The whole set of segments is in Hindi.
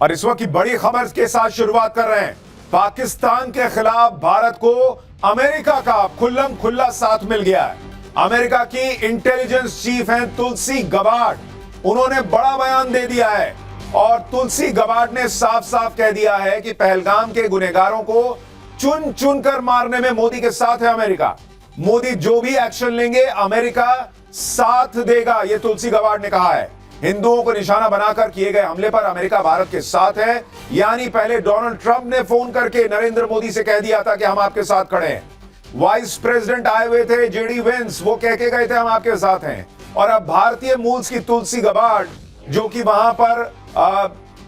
और इस वक्त की बड़ी खबर के साथ शुरुआत कर रहे हैं। पाकिस्तान के खिलाफ भारत को अमेरिका का खुल्लम खुल्ला साथ मिल गया है। अमेरिका की इंटेलिजेंस चीफ हैं तुलसी गबार्ड, उन्होंने बड़ा बयान दे दिया है और तुलसी गबार्ड ने साफ साफ कह दिया है कि पहलगाम के गुनहगारों को चुन चुन कर मारने में मोदी के साथ है अमेरिका। मोदी जो भी एक्शन लेंगे अमेरिका साथ देगा, यह तुलसी गबार्ड ने कहा है। हिंदुओं को निशाना बनाकर किए गए हमले पर अमेरिका भारत के साथ है। यानी पहले डोनाल्ड ट्रंप ने फोन करके नरेंद्र मोदी से कह दिया था कि हम आपके साथ खड़े हैं। वाइस प्रेसिडेंट आए हुए थे जेडी वेंस, वो कह के गए थे हम आपके साथ हैं। और अब भारतीय मूल्स की तुलसी गबार्ड, जो कि वहां पर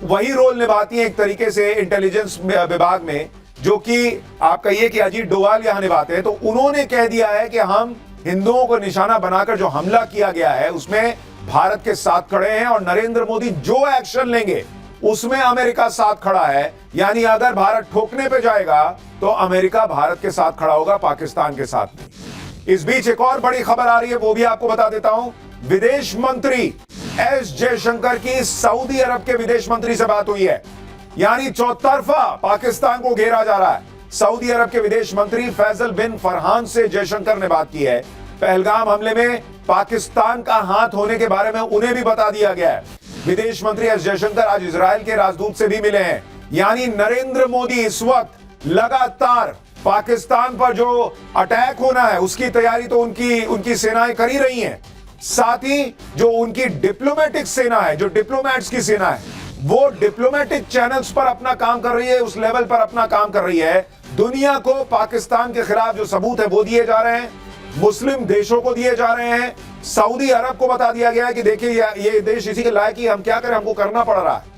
वही रोल निभाती है एक तरीके से इंटेलिजेंस विभाग में, जो कि आप कहिए कि अजीत डोभाल यहां निभाते हैं, तो उन्होंने कह दिया है कि हम हिंदुओं को निशाना बनाकर जो हमला किया गया है उसमें भारत के साथ खड़े हैं और नरेंद्र मोदी जो एक्शन लेंगे उसमें अमेरिका साथ खड़ा है। यानी अगर भारत ठोकने पे जाएगा तो अमेरिका भारत के साथ खड़ा होगा, पाकिस्तान के साथ नहीं। इस बीच एक और बड़ी खबर आ रही है, वो भी आपको बता देता हूं। विदेश मंत्री एस जयशंकर की सऊदी अरब के विदेश मंत्री से बात हुई है। यानी चौतरफा पाकिस्तान को घेरा जा रहा है। सऊदी अरब के विदेश मंत्री फैसल बिन फरहान से जयशंकर ने बात की है। पहलगाम हमले में पाकिस्तान का हाथ होने के बारे में उन्हें भी बता दिया गया है। विदेश मंत्री एस जयशंकर आज इजराइल के राजदूत से भी मिले हैं। यानी नरेंद्र मोदी इस वक्त लगातार पाकिस्तान पर जो अटैक होना है उसकी तैयारी तो उनकी सेनाएं कर ही रही हैं। साथ ही जो उनकी डिप्लोमेटिक सेना है, जो डिप्लोमेट्स की सेना है, वो डिप्लोमेटिक चैनल्स पर अपना काम कर रही है, उस लेवल पर अपना काम कर रही है। दुनिया को पाकिस्तान के खिलाफ जो सबूत है वो दिए जा रहे हैं, मुस्लिम देशों को दिए जा रहे हैं। सऊदी अरब को बता दिया गया है कि देखिए ये देश इसी के लायक ही, हम क्या करें, हमको करना पड़ रहा है।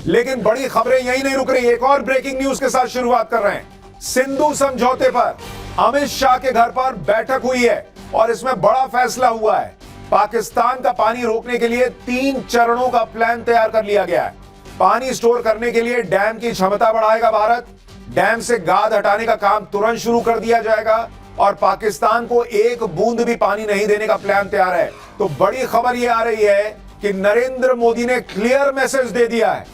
लेकिन बड़ी खबरें यही नहीं रुक रही, एक और ब्रेकिंग न्यूज के साथ शुरुआत कर रहे हैं। सिंधु समझौते पर अमित शाह के घर पर बैठक हुई है और इसमें बड़ा फैसला हुआ है। पाकिस्तान का पानी रोकने के लिए 3 चरणों का प्लान तैयार कर लिया गया है। पानी स्टोर करने के लिए डैम की क्षमता बढ़ाएगा भारत, डैम से गाद हटाने का काम तुरंत शुरू कर दिया जाएगा और पाकिस्तान को एक बूंद भी पानी नहीं देने का प्लान तैयार है। तो बड़ी खबर यह आ रही है कि नरेंद्र मोदी ने क्लियर मैसेज दे दिया है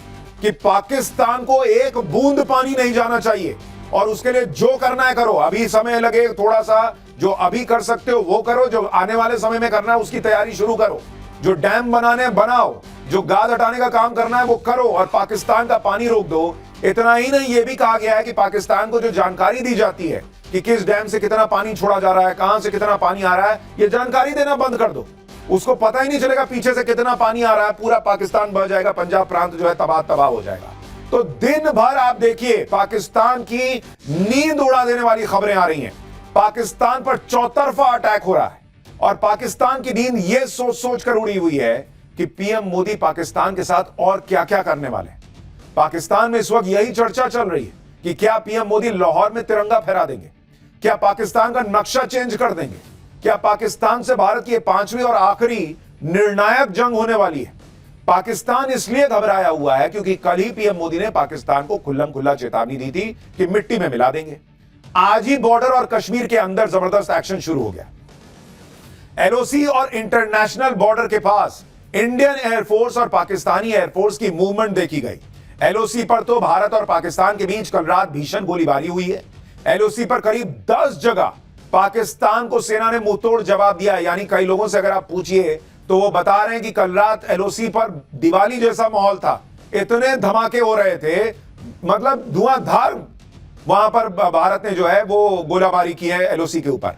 कि पाकिस्तान को एक बूंद पानी नहीं जाना चाहिए और उसके लिए जो करना है करो। अभी समय लगे थोड़ा सा, जो अभी कर सकते हो वो करो, जो आने वाले समय में करना है उसकी तैयारी शुरू करो, जो डैम बनाने बनाओ, जो गाद हटाने का काम करना है वो करो और पाकिस्तान का पानी रोक दो। इतना ही नहीं, ये भी कहा गया है कि पाकिस्तान को जो जानकारी दी जाती है कि किस डैम से कितना पानी छोड़ा जा रहा है, कहां से कितना पानी आ रहा है, ये जानकारी देना बंद कर दो। उसको पता ही नहीं चलेगा पीछे से कितना पानी आ रहा है, पूरा पाकिस्तान बह जाएगा, पंजाब प्रांत जो है तबाह हो जाएगा। तो दिन भर आप देखिए पाकिस्तान की नींद उड़ा देने वाली खबरें आ रही हैं। पाकिस्तान पर चौतरफा अटैक हो रहा है और पाकिस्तान की नींद यह सोच सोच कर उड़ी हुई है कि पीएम मोदी पाकिस्तान के साथ और क्या क्या करने वाले हैं। पाकिस्तान में इस वक्त यही चर्चा चल रही है कि क्या पीएम मोदी लाहौर में तिरंगा फहरा देंगे, क्या पाकिस्तान का नक्शा चेंज कर देंगे, क्या पाकिस्तान से भारत की 5वीं और आखिरी निर्णायक जंग होने वाली है। पाकिस्तान इसलिए घबराया हुआ है क्योंकि कल ही पीएम मोदी ने पाकिस्तान को खुल्लम खुल्ला चेतावनी दी थी कि मिट्टी में मिला देंगे। आज ही बॉर्डर और कश्मीर के अंदर जबरदस्त एक्शन शुरू हो गया। एलओसी और इंटरनेशनल बॉर्डर के पास इंडियन एयरफोर्स और पाकिस्तानी एयरफोर्स की मूवमेंट देखी गई। एलओसी पर तो भारत और पाकिस्तान के बीच कल रात भीषण गोलीबारी हुई है। एलओसी पर करीब 10 जगह पाकिस्तान को सेना ने मुंहतोड़ जवाब दिया। यानी कई लोगों से अगर आप पूछिए तो वो बता रहे हैं कि कल रात एलओसी पर दिवाली जैसा माहौल था, इतने धमाके हो रहे थे, मतलब धुआंधार वहां पर भारत ने जो है वो गोलाबारी की है एलओसी के ऊपर।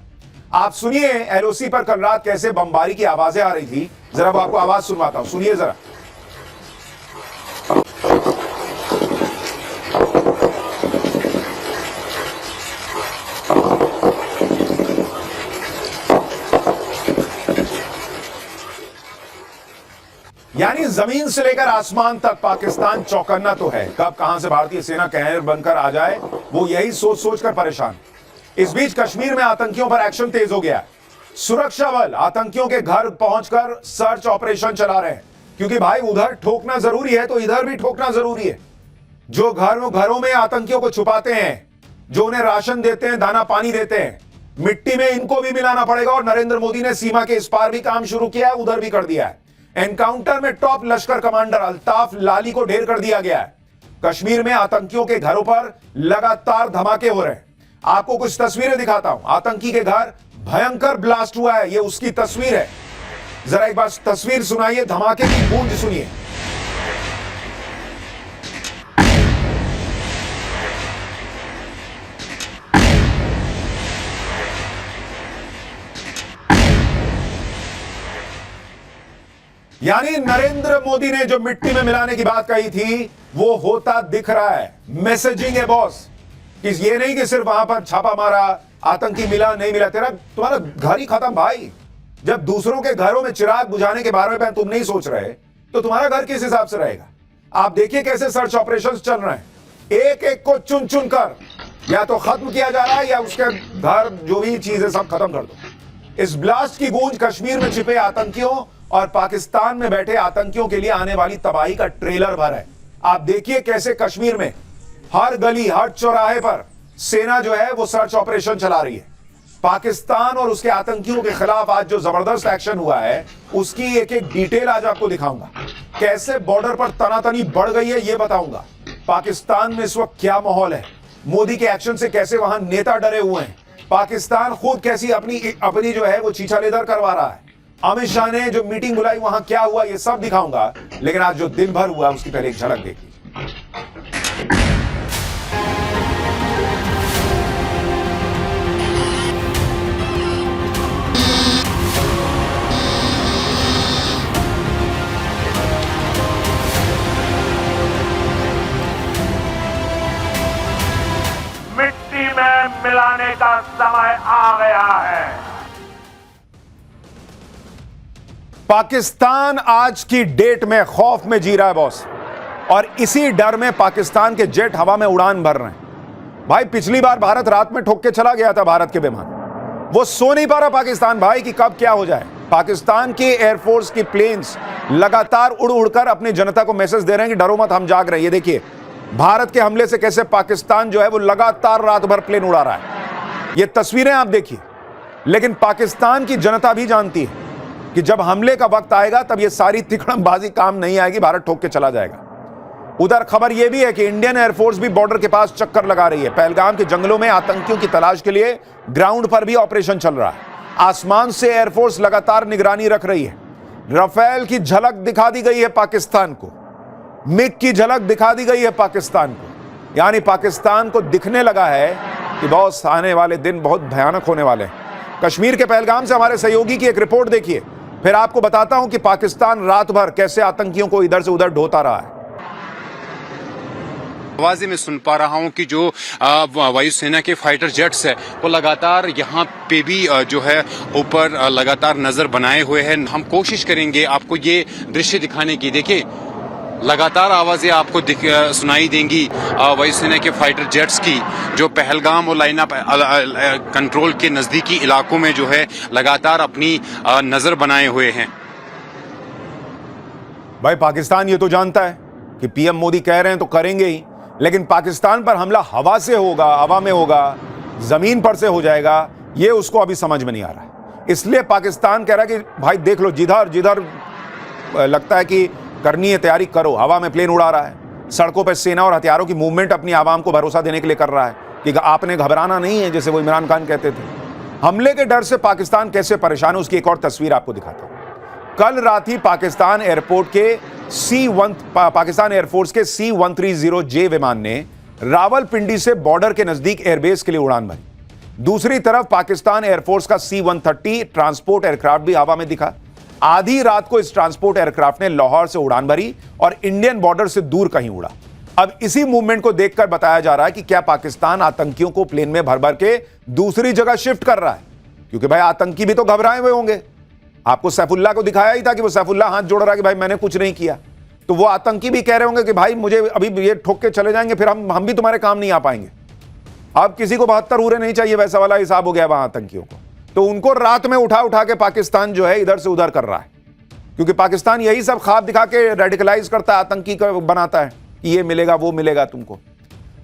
आप सुनिए एलओसी पर कल रात कैसे बमबारी की आवाजें आ रही थी, जरा वो आपको आवाज सुनवाता हूं, सुनिए जरा। यानी जमीन से लेकर आसमान तक पाकिस्तान चौकन्ना तो है, कब कहां से भारतीय सेना कहर बनकर आ जाए वो यही सोच सोच कर परेशान। इस बीच कश्मीर में आतंकियों पर एक्शन तेज हो गया। सुरक्षा बल आतंकियों के घर पहुंचकर सर्च ऑपरेशन चला रहे हैं क्योंकि भाई उधर ठोकना जरूरी है तो इधर भी ठोकना जरूरी है। जो घरों में आतंकियों को छुपाते हैं, जो उन्हें राशन देते हैं, दाना पानी देते हैं, मिट्टी में इनको भी मिलाना पड़ेगा और नरेंद्र मोदी ने सीमा के इस पार भी काम शुरू किया है, उधर भी कर दिया है। एनकाउंटर में टॉप लश्कर कमांडर अल्ताफ लाली को ढेर कर दिया गया है। कश्मीर में आतंकियों के घरों पर लगातार धमाके हो रहे हैं। आपको कुछ तस्वीरें दिखाता हूं। आतंकी के घर भयंकर ब्लास्ट हुआ है, ये उसकी तस्वीर है। जरा एक बार तस्वीर सुनाइए, धमाके की गूंज सुनिए। यानी नरेंद्र मोदी ने जो मिट्टी में मिलाने की बात कही थी वो होता दिख रहा है। मैसेजिंग है बॉस, कि ये नहीं कि सिर्फ वहां पर छापा मारा, आतंकी मिला नहीं मिला, तुम्हारा घर ही खत्म भाई। जब दूसरों के घरों में चिराग बुझाने के बारे में तुम नहीं सोच रहे तो तुम्हारा घर किस हिसाब से रहेगा। आप देखिए कैसे सर्च ऑपरेशंस चल रहे हैं, एक एक को चुन चुन कर या तो खत्म किया जा रहा है या उसके घर जो भी चीजें सब खत्म कर दो। इस ब्लास्ट की गूंज कश्मीर में छिपे आतंकियों और पाकिस्तान में बैठे आतंकियों के लिए आने वाली तबाही का ट्रेलर भर है। आप देखिए कैसे कश्मीर में हर गली हर चौराहे पर सेना जो है वो सर्च ऑपरेशन चला रही है। पाकिस्तान और उसके आतंकियों के खिलाफ आज जो जबरदस्त एक्शन हुआ है उसकी एक एक डिटेल आज आपको दिखाऊंगा। कैसे बॉर्डर पर तनातनी बढ़ गई है ये बताऊंगा। पाकिस्तान में इस वक्त क्या माहौल है, मोदी के एक्शन से कैसे वहां नेता डरे हुए हैं, पाकिस्तान खुद कैसी अपनी जो है वो चीछा लेदर करवा रहा है, अमित शाह ने जो मीटिंग बुलाई वहां क्या हुआ, ये सब दिखाऊंगा। लेकिन आज जो दिन भर हुआ उसकी पहले एक झलक देखिए। मिट्टी में मिलाने का समय आ गया है। पाकिस्तान आज की डेट में खौफ में जी रहा है बॉस, और इसी डर में पाकिस्तान के जेट हवा में उड़ान भर रहे हैं। भाई पिछली बार भारत रात में ठोक के चला गया था भारत के विमान, वो सो नहीं पा रहा पाकिस्तान भाई कि कब क्या हो जाए। पाकिस्तान की एयरफोर्स की प्लेन्स लगातार उड़ उड़कर अपनी जनता को मैसेज दे रहे हैं कि डरो मत, हम जाग रहे हैं। ये देखिए भारत के हमले से कैसे पाकिस्तान जो है वो लगातार रात भर प्लेन उड़ा रहा है। ये तस्वीरें आप देखिए। लेकिन पाकिस्तान की जनता भी जानती है कि जब हमले का वक्त आएगा तब ये सारी तिकड़मबाजी काम नहीं आएगी, भारत ठोक के चला जाएगा। उधर खबर यह भी है कि इंडियन एयरफोर्स भी बॉर्डर के पास चक्कर लगा रही है। पहलगाम के जंगलों में आतंकियों की तलाश के लिए ग्राउंड पर भी ऑपरेशन चल रहा है। आसमान से एयरफोर्स लगातार निगरानी रख रही है। राफेल की झलक दिखा दी गई है पाकिस्तान को, मिग की झलक दिखा दी गई है पाकिस्तान को। यानी पाकिस्तान को दिखने लगा है कि बॉस आने वाले दिन बहुत भयानक होने वाले हैं। कश्मीर के पहलगाम से हमारे सहयोगी की एक रिपोर्ट देखिए, फिर आपको बताता हूं कि पाकिस्तान रात भर कैसे आतंकियों को इधर से उधर ढोता रहा है। आवाज़ें मैं सुन पा रहा हूं कि जो वायुसेना के फाइटर जेट्स है वो लगातार यहाँ पे भी जो है ऊपर लगातार नजर बनाए हुए हैं। हम कोशिश करेंगे आपको ये दृश्य दिखाने की। देखिए लगातार आवाज़ें आपको सुनाई देंगी वायुसेना के फाइटर जेट्स की, जो पहलगाम और लाइना कंट्रोल के नज़दीकी इलाकों में जो है लगातार अपनी नज़र बनाए हुए हैं। भाई पाकिस्तान ये तो जानता है कि पीएम मोदी कह रहे हैं तो करेंगे ही, लेकिन पाकिस्तान पर हमला हवा से होगा, हवा में होगा, जमीन पर से हो जाएगा, ये उसको अभी समझ में नहीं आ रहा है। इसलिए पाकिस्तान कह रहा है कि भाई देख लो, जिधर जिधर लगता है कि करनी है तैयारी करो। हवा में प्लेन उड़ा रहा है, सड़कों पर सेना और हथियारों की मूवमेंट अपनी आवाम को भरोसा देने के लिए कर रहा है कि आपने घबराना नहीं है, जैसे वो इमरान खान कहते थे। हमले के डर से पाकिस्तान कैसे परेशान है उसकी एक और तस्वीर आपको दिखाता हूं। कल रात ही पाकिस्तान एयरपोर्ट के पाकिस्तान एयरफोर्स के C-130J विमान ने रावलपिंडी से बॉर्डर के नजदीक एयरबेस के लिए उड़ान भरी। दूसरी तरफ पाकिस्तान एयरफोर्स का C-130 ट्रांसपोर्ट एयरक्राफ्ट भी हवा में दिखा। आधी रात को इस ट्रांसपोर्ट एयरक्राफ्ट ने लाहौर से उड़ान भरी और इंडियन बॉर्डर से दूर कहीं उड़ा। अब इसी मूवमेंट को देखकर बताया जा रहा है कि क्या पाकिस्तान आतंकियों को प्लेन में भर भर के दूसरी जगह शिफ्ट कर रहा है, क्योंकि भाई आतंकी भी तो घबराए हुए होंगे। आपको सैफुल्लाह को दिखाया ही था कि वो सैफुल्लाह हाथ जोड़ रहा है कि भाई मैंने कुछ नहीं किया, तो वो आतंकी भी कह रहे होंगे कि भाई मुझे अभी ये ठोक के चले जाएंगे, फिर हम भी तुम्हारे काम नहीं आ पाएंगे। अब किसी को 72 उरे नहीं चाहिए, वैसा वाला हिसाब हो गया वहां आतंकियों को। तो उनको रात में उठा उठा के पाकिस्तान जो है इधर से उधर कर रहा है, क्योंकि पाकिस्तान यही सब ख्वाब दिखा के रेडिकलाइज करता है, आतंकी को बनाता है कि ये मिलेगा वो मिलेगा तुमको।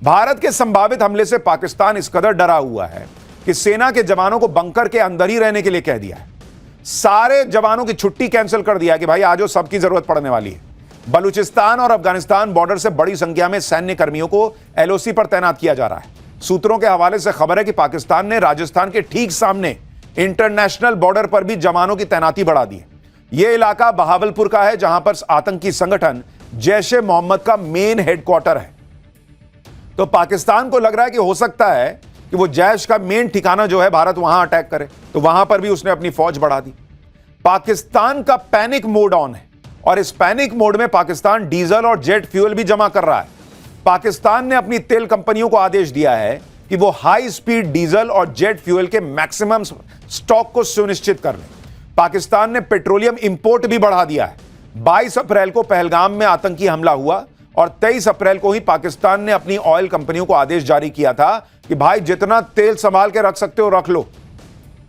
भारत के संभावित हमले से पाकिस्तान इस कदर डरा हुआ है कि सेना के जवानों को बंकर के अंदर ही रहने के लिए कह दिया है। सारे जवानों की छुट्टी कैंसिल कर दिया कि भाई आज सबकी जरूरत पड़ने वाली है। बलूचिस्तान और अफगानिस्तान बॉर्डर से बड़ी संख्या में सैन्य कर्मियों को एलओसी पर तैनात किया जा रहा है। सूत्रों के हवाले से खबर है कि पाकिस्तान ने राजस्थान के ठीक सामने इंटरनेशनल बॉर्डर पर भी जवानों की तैनाती बढ़ा दी है। यह इलाका बहावलपुर का है, जहां पर आतंकी संगठन जैश ए मोहम्मद का मेन हेडक्वार्टर है। तो पाकिस्तान को लग रहा है कि हो सकता है कि वो जैश का मेन ठिकाना जो है भारत वहां अटैक करे, तो वहां पर भी उसने अपनी फौज बढ़ा दी। पाकिस्तान का पैनिक मोड ऑन है और इस पैनिक मोड में पाकिस्तान डीजल और जेट फ्यूल भी जमा कर रहा है। पाकिस्तान ने अपनी तेल कंपनियों को आदेश दिया है कि वो हाई स्पीड डीजल और जेट फ्यूल के मैक्सिमम स्टॉक को सुनिश्चित कर लें। पाकिस्तान ने पेट्रोलियम इंपोर्ट भी बढ़ा दिया है। 22 अप्रैल को पहलगाम में आतंकी हमला हुआ और 23 अप्रैल को ही पाकिस्तान ने अपनी ऑयल कंपनियों को आदेश जारी किया था कि भाई जितना तेल संभाल के रख सकते हो रख लो।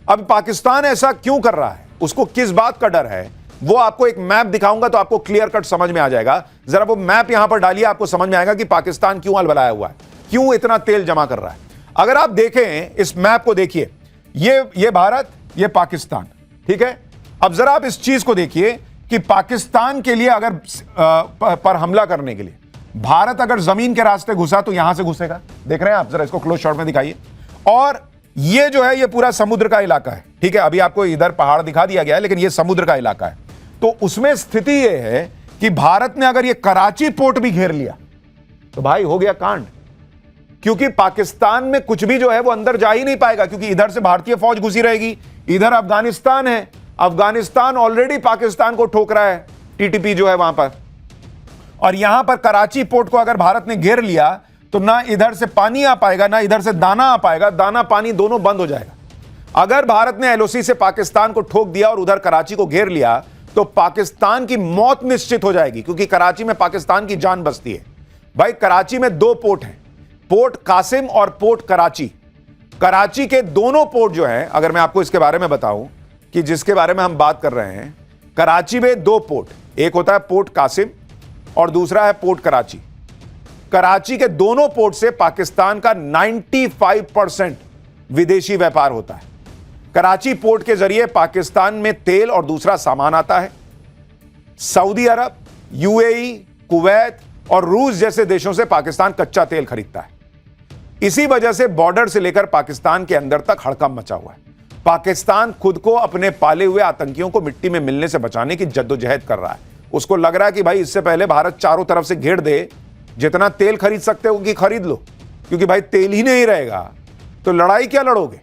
अब पाकिस्तान ऐसा क्यों कर रहा है, उसको किस बात का डर है, वो आपको एक मैप दिखाऊंगा तो आपको क्लियर कट समझ में आ जाएगा। जरा वो मैप यहां पर डालिए, आपको समझ में आएगा कि पाकिस्तान क्यों अलबलाया हुआ है, क्यों इतना तेल जमा कर रहा है। अगर आप देखें इस मैप को, देखिए ये भारत, ये पाकिस्तान, ठीक है। अब जरा आप इस चीज को देखिए कि पाकिस्तान के लिए अगर पर हमला करने के लिए भारत अगर जमीन के रास्ते घुसा तो यहां से घुसेगा। देख रहे हैं आप, जरा इसको क्लोज शॉट में दिखाइए। और ये जो है ये पूरा समुद्र का इलाका है, ठीक है। अभी आपको इधर पहाड़ दिखा दिया गया है, लेकिन ये समुद्र का इलाका है। तो उसमें स्थिति ये है कि भारत ने अगर ये कराची पोर्ट भी घेर लिया तो भाई हो गया कांड, क्योंकि पाकिस्तान में कुछ भी जो है वो अंदर जा ही नहीं पाएगा, क्योंकि इधर से भारतीय फौज घुसी रहेगी, इधर अफगानिस्तान है, अफगानिस्तान ऑलरेडी पाकिस्तान को ठोक रहा है, टीटीपी जो है वहां पर। और यहां पर कराची पोर्ट को अगर भारत ने घेर लिया तो ना इधर से पानी आ पाएगा, ना इधर से दाना आ पाएगा, दाना पानी दोनों बंद हो जाएगा। अगर भारत ने एलओसी से पाकिस्तान को ठोक दिया और उधर कराची को घेर लिया तो पाकिस्तान की मौत निश्चित हो जाएगी, क्योंकि कराची में पाकिस्तान की जान बसती है। भाई कराची में 2 पोर्ट हैं, पोर्ट कासिम और पोर्ट कराची। कराची के दोनों पोर्ट जो हैं, अगर मैं आपको इसके बारे में बताऊं कि जिसके बारे में हम बात कर रहे हैं, कराची में 2 पोर्ट, एक होता है पोर्ट कासिम और दूसरा है पोर्ट कराची। कराची के दोनों पोर्ट से पाकिस्तान का 95% विदेशी व्यापार होता है। कराची पोर्ट के जरिए पाकिस्तान में तेल और दूसरा सामान आता है। सऊदी अरब, यूएई, कुवैत और रूस जैसे देशों से पाकिस्तान कच्चा तेल खरीदता है। इसी वजह से बॉर्डर से लेकर पाकिस्तान के अंदर तक हड़कंप मचा हुआ है। पाकिस्तान खुद को अपने पाले हुए आतंकियों को मिट्टी में मिलने से बचाने की जद्दोजहद कर रहा है। उसको लग रहा है कि भाई इससे पहले भारत चारों तरफ से घेर दे, जितना तेल खरीद सकते हो कि खरीद लो, क्योंकि भाई तेल ही नहीं रहेगा तो लड़ाई क्या लड़ोगे।